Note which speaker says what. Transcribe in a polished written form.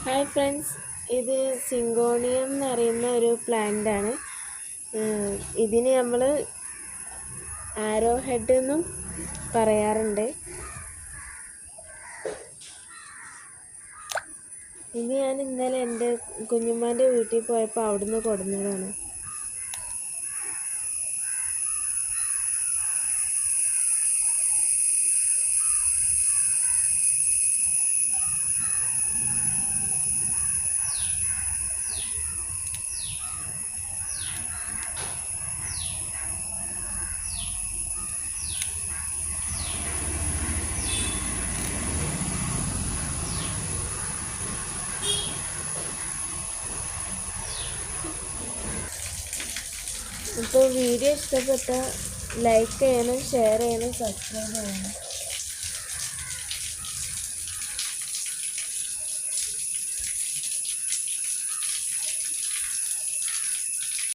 Speaker 1: Hi friends, ഇത് syngonium എന്ന് പറയുന്ന ഒരു പ്ലാന്റ് ആണ്. ഇതിന് നമ്മൾ ആരോ ഹെഡ് എന്നും പറയാറുണ്ട്. ഇത് ഞാൻ ഇന്നലെ എൻ്റെ കുഞ്ഞുമ്മാൻ്റെ വീട്ടിൽ പോയപ്പോൾ അവിടുന്ന് കൊടുന്നതാണ്. അപ്പോൾ വീഡിയോ ഇഷ്ടപ്പെട്ടാൽ ലൈക്ക് ചെയ്യണം, ഷെയർ ചെയ്യണം, സബ്സ്ക്രൈബ് ചെയ്യണം.